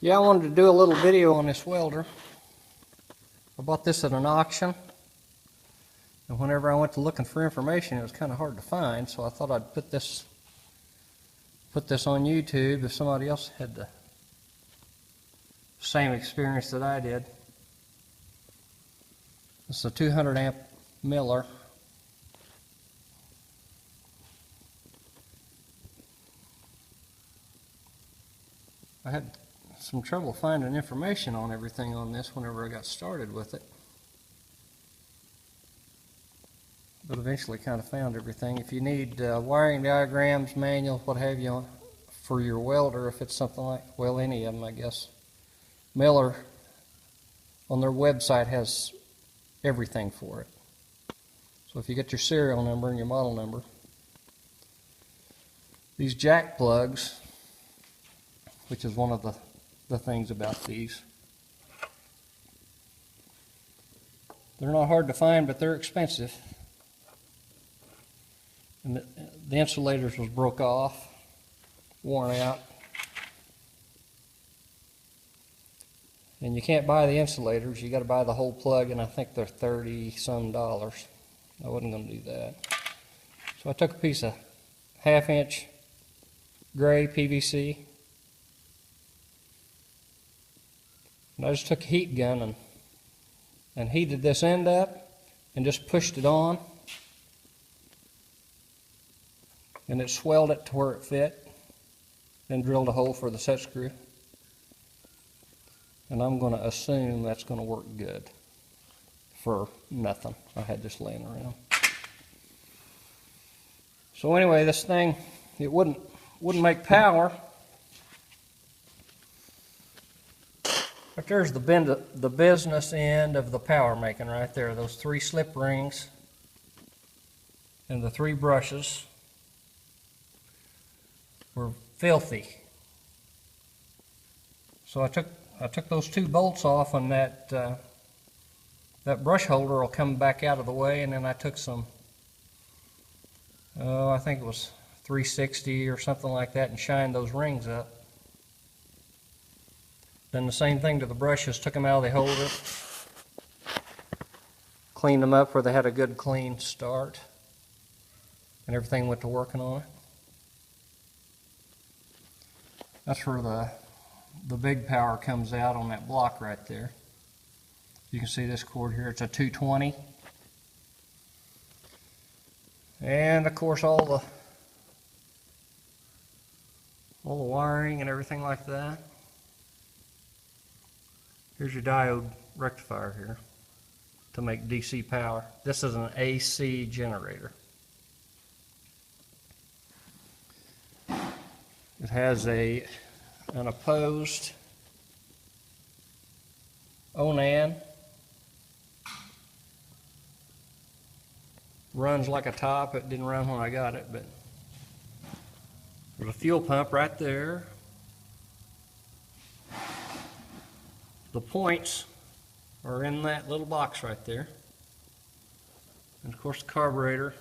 Yeah, I wanted to do a little video on this welder. I bought this at an auction, and whenever I went to looking for information, it was kind of hard to find, so I thought I'd put this on YouTube if somebody else had the same experience that I did. It's a 200 amp Miller. I had some trouble finding information on everything on this whenever I got started with it, but eventually kind of found everything. If you need wiring diagrams, manuals, what have you for your welder, if it's something like, well, any of them I guess, Miller on their website has everything for it. So if you get your serial number and your model number, these jack plugs, which is one of the things about these, they're not hard to find, but they're expensive. And the insulators was broke off, worn out, and you can't buy the insulators, you got to buy the whole plug, and I think they're $30-some. I wasn't going to do that, so I took a piece of 1/2 inch gray PVC, and I just took a heat gun and heated this end up and just pushed it on, and it swelled it to where it fit, then drilled a hole for the set screw, and I'm going to assume that's going to work good for nothing. I had this laying around. So anyway, this thing, it wouldn't make power. But there's the business end of the power making right there. Those 3 slip rings and the 3 brushes were filthy. So I took those 2 bolts off, and that brush holder will come back out of the way, and then I took some, I think it was 360 or something like that, and shined those rings up. Then the same thing to the brushes, took them out of the holder, cleaned them up where they had a good clean start, and everything went to working on it. That's where the big power comes out on that block right there. You can see this cord here, it's a 220. And of course all the wiring and everything like that. Here's your diode rectifier here to make DC power. This is an AC generator. It has an opposed Onan. Runs like a top. It didn't run when I got it, but there's a fuel pump right there. The points are in that little box right there. And of course the carburetor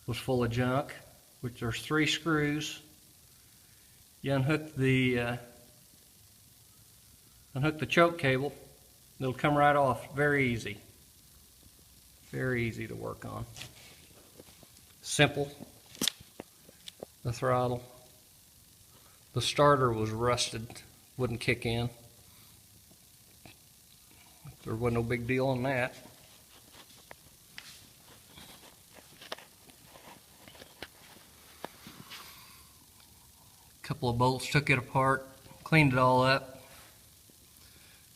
was full of junk, which there's 3 screws. You unhook the choke cable, it'll come right off. Very easy. Very easy to work on. Simple. The throttle. The starter was rusted, wouldn't kick in. There wasn't no big deal on that. Couple of bolts, took it apart, cleaned it all up.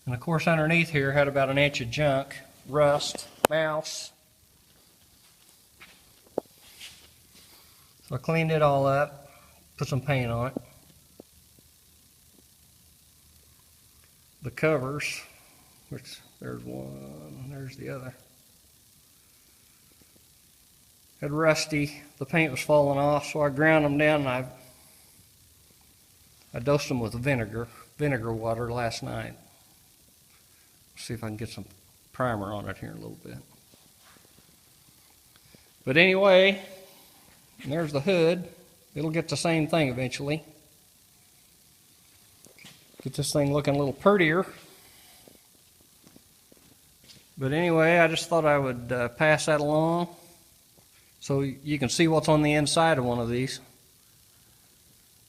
And of course underneath here had about 1 inch of junk, rust, mouse. So I cleaned it all up, put some paint on it. The covers, which there's one, there's the other, had rusty, the paint was falling off, so I ground them down, and I dosed them with vinegar water last night. See if I can get some primer on it here in a little bit. But anyway, there's the hood. It'll get the same thing eventually. Get this thing looking a little prettier. But anyway, I just thought I would pass that along so you can see what's on the inside of one of these.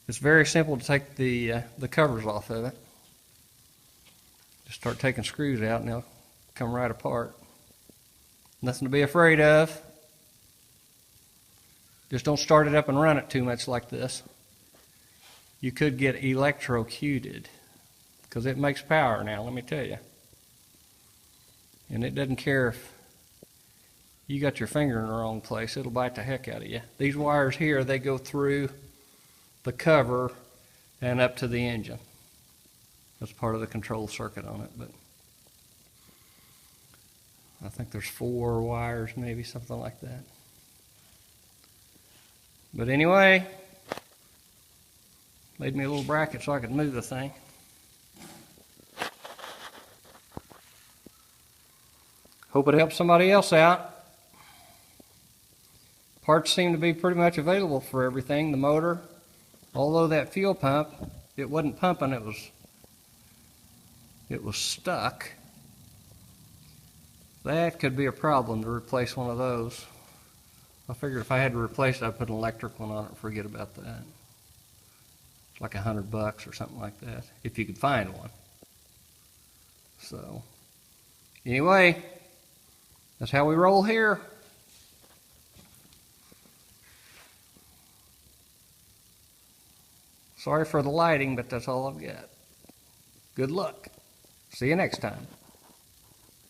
It's very simple to take the covers off of it. Just start taking screws out and they'll come right apart. Nothing to be afraid of. Just don't start it up and run it too much like this. You could get electrocuted because it makes power now, let me tell you. And it doesn't care if you got your finger in the wrong place, it'll bite the heck out of you. These wires here, they go through the cover and up to the engine. That's part of the control circuit on it, but I think there's 4 wires, maybe something like that. But anyway, made me a little bracket so I could move the thing. Hope it helps somebody else out. Parts seem to be pretty much available for everything. The motor, although that fuel pump, it wasn't pumping, it was stuck. That could be a problem to replace one of those. I figured if I had to replace it, I'd put an electric one on it and forget about that. It's like $100 or something like that, if you could find one. So, anyway, that's how we roll here. Sorry for the lighting, but that's all I've got. Good luck. See you next time.